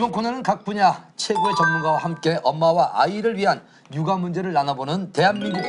이번 코너는 각 분야 최고의 전문가와 함께 엄마와 아이를 위한 육아 문제를 나눠보는 대한민국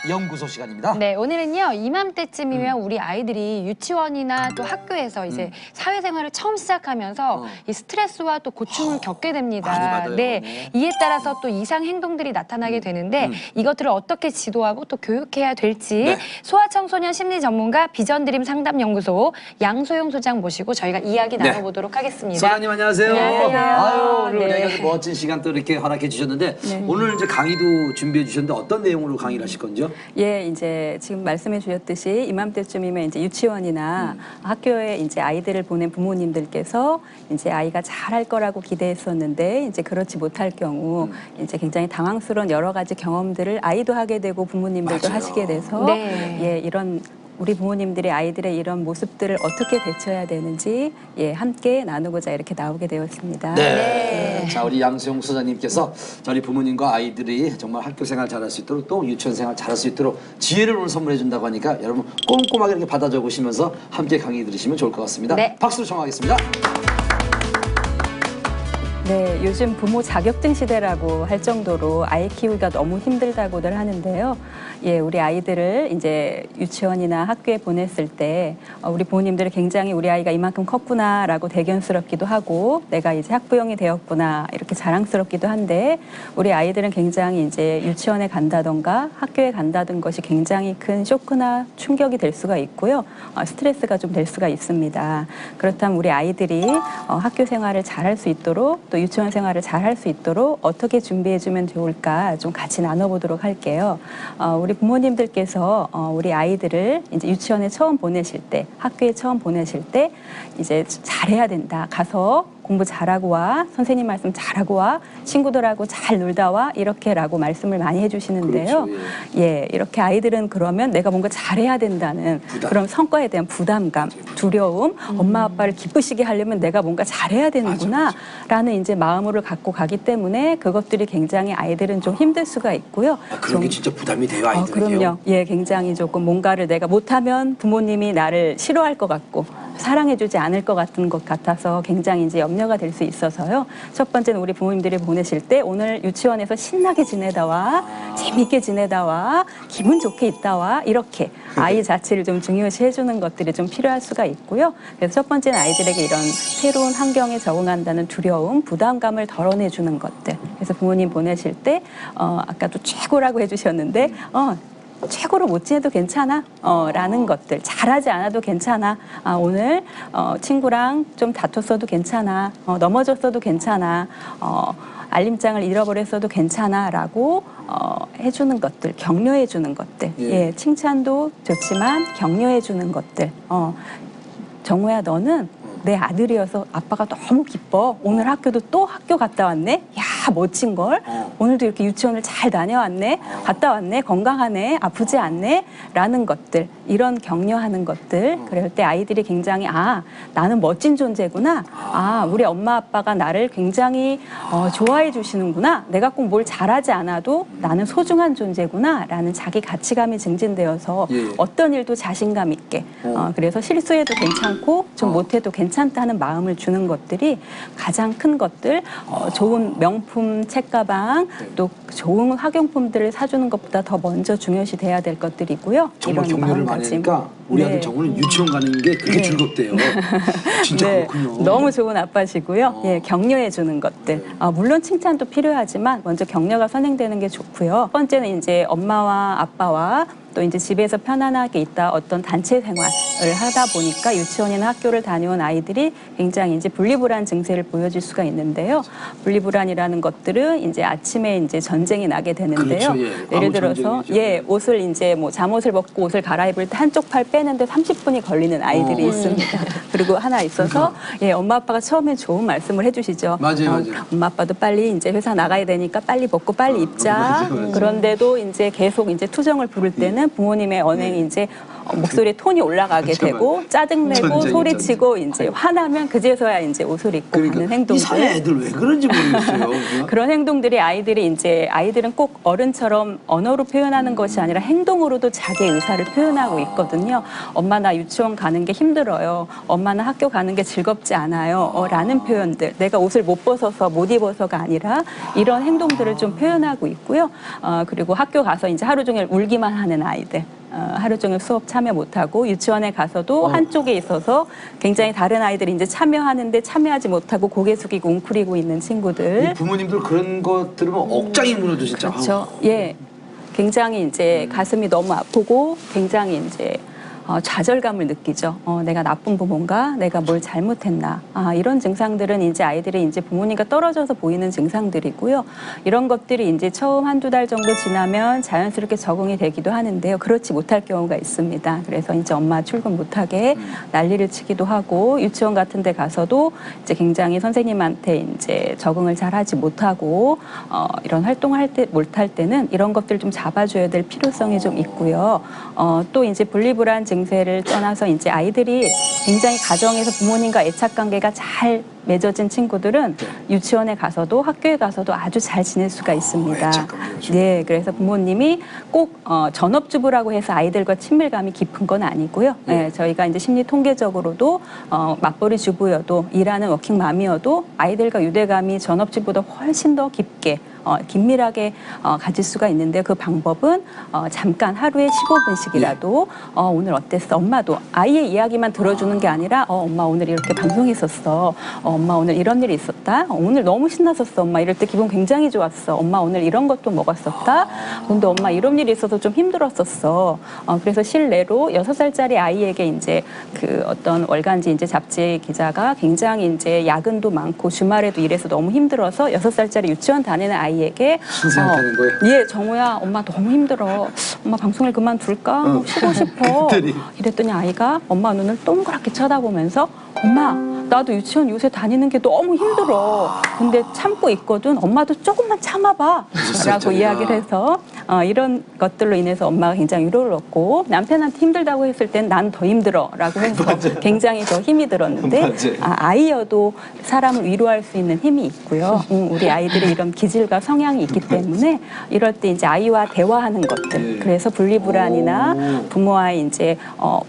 육아연구소 시간입니다. 네, 오늘은요 이맘때쯤이면 우리 아이들이 유치원이나 또 학교에서 이제 사회생활을 처음 시작하면서 이 스트레스와 또 고충을 겪게 됩니다. 많이 받아요. 네, 이에 따라서 또 이상 행동들이 나타나게 되는데 이것들을 어떻게 지도하고 또 교육해야 될지 소아청소년 심리 전문가 비전드림 상담연구소 양소영 소장 모시고 저희가 이야기 나눠보도록 하겠습니다. 소장님 안녕하세요. 안녕하세요. 아유, 오늘 네. 우리가 멋진 시간 또 이렇게 허락해 주셨는데 오늘 이제 강의도 준비해 주셨는데 어떤 내용으로 강의를 하실 건지요? 예, 이제 지금 말씀해 주셨듯이 이맘때쯤이면 이제 유치원이나 학교에 이제 아이들을 보낸 부모님들께서 이제 아이가 잘할 거라고 기대했었는데 이제 그렇지 못할 경우 이제 굉장히 당황스러운 여러 가지 경험들을 아이도 하게 되고 부모님들도 맞아요. 하시게 돼서 네. 예, 이런 우리 부모님들이 아이들의 이런 모습들을 어떻게 대처해야 되는지 예, 함께 나누고자 이렇게 나오게 되었습니다. 네. 자, 우리 양수영 소장님께서 저희 부모님과 아이들이 정말 학교 생활 잘할 수 있도록 또 유치원 생활 잘할 수 있도록 지혜를 오늘 선물해 준다고 하니까 여러분 꼼꼼하게 이렇게 받아 적으시면서 함께 강의 들으시면 좋을 것 같습니다. 네. 박수로 청하겠습니다. 네, 요즘 부모 자격증 시대라고 할 정도로 아이 키우기가 너무 힘들다고들 하는데요. 예, 우리 아이들을 이제 유치원이나 학교에 보냈을 때 우리 부모님들이 굉장히 우리 아이가 이만큼 컸구나라고 대견스럽기도 하고 내가 이제 학부형이 되었구나 이렇게 자랑스럽기도 한데 우리 아이들은 굉장히 이제 유치원에 간다던가 학교에 간다던 것이 굉장히 큰 쇼크나 충격이 될 수가 있고요. 스트레스가 좀 될 수가 있습니다. 그렇다면 우리 아이들이 학교 생활을 잘할 수 있도록 또 유치원 생활을 잘할 수 있도록 어떻게 준비해주면 좋을까 좀 같이 나눠보도록 할게요. 우리 부모님들께서 우리 아이들을 이제 유치원에 처음 보내실 때, 학교에 처음 보내실 때 이제 잘해야 된다. 가서 공부 잘하고 와, 선생님 말씀 잘하고 와, 친구들하고 잘 놀다 와 이렇게라고 말씀을 많이 해주시는데요. 그렇죠, 예, 이렇게 아이들은 그러면 내가 뭔가 잘해야 된다는 그런 성과에 대한 부담감, 두려움, 엄마 아빠를 기쁘시게 하려면 내가 뭔가 잘해야 되는구나 라는 이제 마음을 갖고 가기 때문에 그것들이 굉장히 아이들은 좀 힘들 수가 있고요. 그런 게 진짜 부담이 돼요, 아이들에게요? 그럼요. 예, 굉장히 조금 뭔가를 내가 못하면 부모님이 나를 싫어할 것 같고 사랑해주지 않을 것 같은 것 같아서 굉장히 이제 염려가 될 수 있어서요. 첫 번째는 우리 부모님들이 보내실 때 오늘 유치원에서 신나게 지내다 와, 재밌게 지내다 와, 기분 좋게 있다 와 이렇게 아이 자체를 좀 중요시 해주는 것들이 좀 필요할 수가 있고요. 그래서 첫 번째는 아이들에게 이런 새로운 환경에 적응한다는 두려움, 부담감을 덜어내주는 것들. 그래서 부모님 보내실 때 아까도 최고라고 해주셨는데 최고로 못 지내도 괜찮아 라는 것들, 잘하지 않아도 괜찮아, 오늘 친구랑 좀 다퉜어도 괜찮아, 넘어졌어도 괜찮아, 알림장을 잃어버렸어도 괜찮아 라고 해주는 것들, 격려해 주는 것들. 예, 칭찬도 좋지만 격려해 주는 것들. 정우야, 너는 내 아들이어서 아빠가 너무 기뻐. 오늘 학교도 또 학교 갔다 왔네. 야, 멋진 걸. 오늘도 이렇게 유치원을 잘 다녀왔네. 갔다 왔네. 건강하네. 아프지 않네. 라는 것들. 이런 격려하는 것들. 그럴 때 아이들이 굉장히 나는 멋진 존재구나. 우리 엄마 아빠가 나를 굉장히 좋아해 주시는구나. 내가 꼭 뭘 잘하지 않아도 나는 소중한 존재구나. 라는 자기 가치감이 증진되어서 어떤 일도 자신감 있게. 그래서 실수해도 괜찮고 좀 못해도 괜찮다는 마음을 주는 것들이 가장 큰 것들. 좋은 명품 책가방 또 좋은 학용품들을 사주는 것보다 더 먼저 중요시 돼야 될 것들이고요. 정말 이런 격려를 많이 마음가짐. 하니까 우리 아들 정우는 유치원 가는 게 그게 즐겁대요. 진짜 그렇군요. 너무 좋은 아빠시고요. 예, 격려해 주는 것들. 물론 칭찬도 필요하지만 먼저 격려가 선행되는 게 좋고요. 첫 번째는 이제 엄마와 아빠와 또 이제 집에서 편안하게 있다 어떤 단체 생활을 하다 보니까 유치원이나 학교를 다녀온 아이들이 굉장히 이제 분리불안 증세를 보여줄 수가 있는데요. 분리불안이라는 것들은 이제 아침에 이제 전쟁이 나게 되는데요. 그렇죠, 예를 들어서 옷을 이제 뭐 잠옷을 벗고 옷을 갈아입을 때 한쪽 팔 빼는데 30분이 걸리는 아이들이 있습니다. 그리고 하나 있어서 엄마 아빠가 처음에 좋은 말씀을 해주시죠. 맞아요. 엄마 아빠도 빨리 이제 회사 나가야 되니까 빨리 벗고 빨리 입자. 맞아요. 그런데도 이제 계속 이제 투정을 부를 때는 부모님의 언행이 이제 목소리의 톤이 올라가게 하게 되고 짜증내고 전쟁이, 소리치고 이제 화나면 그제서야 이제 옷을 입고 가는 그러니까 이 행동들. 사회 애들 왜 그런지 모르겠어요. 그런 행동들이 아이들은 꼭 어른처럼 언어로 표현하는 것이 아니라 행동으로도 자기의 의사를 표현하고 있거든요. 엄마 나 유치원 가는 게 힘들어요. 엄마는 학교 가는 게 즐겁지 않아요. 라는 표현들. 내가 옷을 못 벗어서 못 입어서가 아니라 이런 행동들을 좀 표현하고 있고요. 그리고 학교 가서 이제 하루 종일 울기만 하는 아이들. 하루 종일 수업 참여 못하고 유치원에 가서도 한쪽에 있어서 굉장히 다른 아이들이 이제 참여하는데 참여하지 못하고 고개 숙이고 웅크리고 있는 친구들. 이 부모님들 그런 것 들으면 억장이 무너져 진짜. 그렇죠. 예. 굉장히 이제 가슴이 너무 아프고 굉장히 이제 좌절감을 느끼죠. 내가 나쁜 부모인가? 내가 뭘 잘못했나? 이런 증상들은 이제 아이들이 이제 부모님과 떨어져서 보이는 증상들이고요. 이런 것들이 이제 처음 한두 달 정도 지나면 자연스럽게 적응이 되기도 하는데요. 그렇지 못할 경우가 있습니다. 그래서 이제 엄마 출근 못하게 난리를 치기도 하고 유치원 같은 데 가서도 이제 굉장히 선생님한테 이제 적응을 잘 하지 못하고 이런 활동을 못할 때는 이런 것들을 좀 잡아줘야 될 필요성이 좀 있고요. 또 이제 분리불안 증세를 떠나서 이제 아이들이 굉장히 가정에서 부모님과 애착 관계가 잘 맺어진 친구들은 유치원에 가서도 학교에 가서도 아주 잘 지낼 수가 있습니다. 네, 그래서 부모님이 꼭 전업주부라고 해서 아이들과 친밀감이 깊은 건 아니고요. 네, 저희가 이제 심리 통계적으로도 맞벌이 주부여도 일하는 워킹맘이어도 아이들과 유대감이 전업주부보다 훨씬 더 깊게 긴밀하게 가질 수가 있는데 그 방법은 잠깐 하루에 15분씩이라도 오늘 어땠어? 엄마도 아이의 이야기만 들어주는 게 아니라 엄마 오늘 이렇게 방송했었어. 엄마 오늘 이런 일이 있었다. 오늘 너무 신났었어. 엄마 이럴 때 기분 굉장히 좋았어. 엄마 오늘 이런 것도 먹었었다. 근데 엄마 이런 일이 있어서 좀 힘들었었어. 그래서 실내로 6살짜리 아이에게 이제 그 어떤 월간지 이제 잡지 기자가 굉장히 이제 야근도 많고 주말에도 일해서 너무 힘들어서 6살짜리 유치원 다니는 아이에게 신생하는 거예요? 예, 정우야, 엄마 너무 힘들어. 엄마 방송을 그만둘까? 쉬고 싶어. 이랬더니 아이가 엄마 눈을 동그랗게 쳐다보면서 엄마, 나도 유치원 요새 다니는 게 너무 힘들어. 근데 참고 있거든. 엄마도 조금만 참아봐. 라고 이야기를 해서 이런 것들로 인해서 엄마가 굉장히 위로를 얻고 남편한테 힘들다고 했을 땐 난 더 힘들어. 라고 해서 굉장히 더 힘이 들었는데 아이여도 사람을 위로할 수 있는 힘이 있고요. 우리 아이들이 이런 기질과 성향이 있기 때문에 이럴 때 이제 아이와 대화하는 것들. 그래서 분리불안이나 부모와의 이제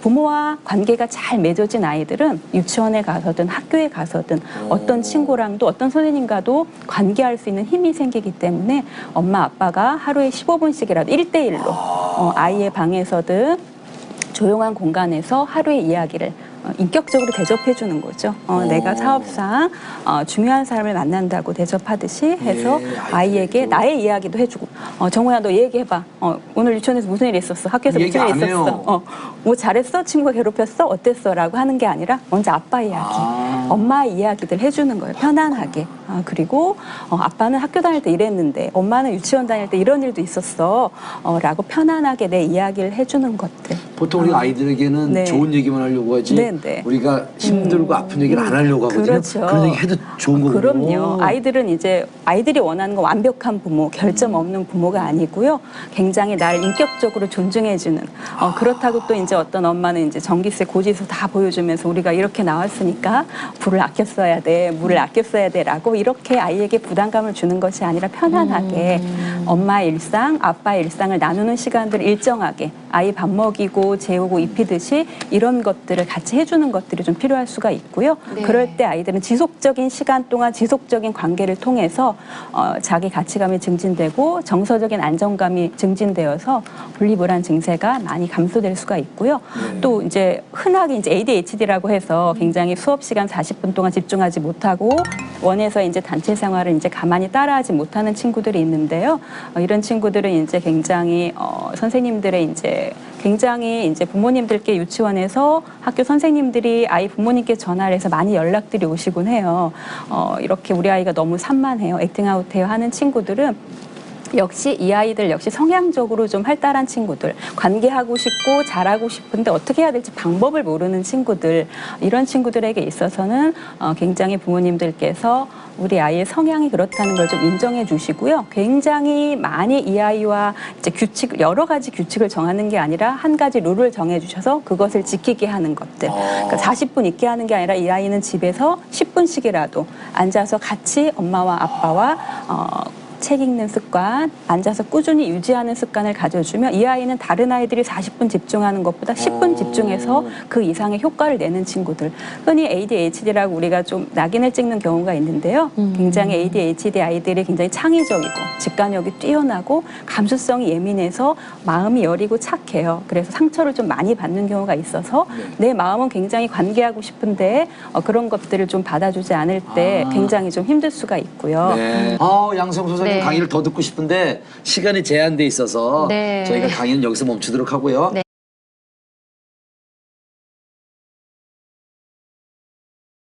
부모와 관계가 잘 맺어진 아이들은 유치원에 가서든 학교에 가서든 어떤 친구랑도 어떤 선생님과도 관계할 수 있는 힘이 생기기 때문에 엄마 아빠가 하루에 15분씩이라도 1대1로 아이의 방에서든 조용한 공간에서 하루의 이야기를 인격적으로 대접해 주는 거죠. 내가 사업상 중요한 사람을 만난다고 대접하듯이 해서 아이에게 나의 이야기도 해주고 정우야 너 얘기해봐. 오늘 유치원에서 무슨 일이 있었어? 학교에서 무슨 일이 있었어? 뭐 잘했어? 친구가 괴롭혔어? 어땠어? 라고 하는 게 아니라 먼저 아빠 이야기, 엄마의 이야기들 해주는 거예요. 편안하게. 그리고 아빠는 학교 다닐 때 이랬는데 엄마는 유치원 다닐 때 이런 일도 있었어. 라고 편안하게 내 이야기를 해주는 것들. 보통 우리 아이들에게는 네. 좋은 얘기만 하려고 하지 네. 우리가 힘들고 아픈 얘기를 안 하려고 하거든요. 그렇죠. 그런 얘기 해도 좋은 거고. 그럼요. 아이들은 이제 아이들이 원하는 건 완벽한 부모, 결점 없는 부모가 아니고요. 굉장히 나를 인격적으로 존중해주는. 그렇다고 또 이제 어떤 엄마는 이제 전기세, 고지서 다 보여주면서 우리가 이렇게 나왔으니까 불을 아껴 써야 돼, 물을 아껴 써야 돼라고 이렇게 아이에게 부담감을 주는 것이 아니라 편안하게 엄마의 일상, 아빠의 일상을 나누는 시간들을 일정하게 아이 밥 먹이고 재우고 입히듯이 이런 것들을 같이 해주는 것들이 좀 필요할 수가 있고요. 네. 그럴 때 아이들은 지속적인 시간 동안 지속적인 관계를 통해서 자기 가치감이 증진되고 정서적인 안정감이 증진되어서 분리불안 증세가 많이 감소될 수가 있고요. 또 이제 흔하게 이제 ADHD라고 해서 굉장히 수업 시간 40분 동안 집중하지 못하고 원에서 이제 단체 생활을 이제 가만히 따라하지 못하는 친구들이 있는데요. 이런 친구들은 이제 굉장히 선생님들의 이제 굉장히 이제 부모님들께 유치원에서 학교 선생님들이 아이 부모님께 전화를 해서 많이 연락들이 오시곤 해요. 이렇게 우리 아이가 너무 산만해요. 액팅아웃해요 하는 친구들은 역시 이 아이들 역시 성향적으로 좀 활달한 친구들, 관계하고 싶고 잘하고 싶은데 어떻게 해야 될지 방법을 모르는 친구들, 이런 친구들에게 있어서는 굉장히 부모님들께서 우리 아이의 성향이 그렇다는 걸 좀 인정해 주시고요. 굉장히 많이 이 아이와 이제 여러 가지 규칙을 정하는 게 아니라 한 가지 룰을 정해 주셔서 그것을 지키게 하는 것들. 그러니까 40분 있게 하는 게 아니라 이 아이는 집에서 10분씩이라도 앉아서 같이 엄마와 아빠와 책 읽는 습관, 앉아서 꾸준히 유지하는 습관을 가져주면 이 아이는 다른 아이들이 40분 집중하는 것보다 10분 집중해서 그 이상의 효과를 내는 친구들. 흔히 ADHD라고 우리가 좀 낙인을 찍는 경우가 있는데요. 굉장히 ADHD 아이들이 굉장히 창의적이고 직관력이 뛰어나고 감수성이 예민해서 마음이 여리고 착해요. 그래서 상처를 좀 많이 받는 경우가 있어서 내 마음은 굉장히 관계하고 싶은데 그런 것들을 좀 받아주지 않을 때 굉장히 좀 힘들 수가 있고요. 네. 양성 소장님 네. 강의를 더 듣고 싶은데 시간이 제한돼 있어서 네. 저희가 강의는 여기서 멈추도록 하고요. 네.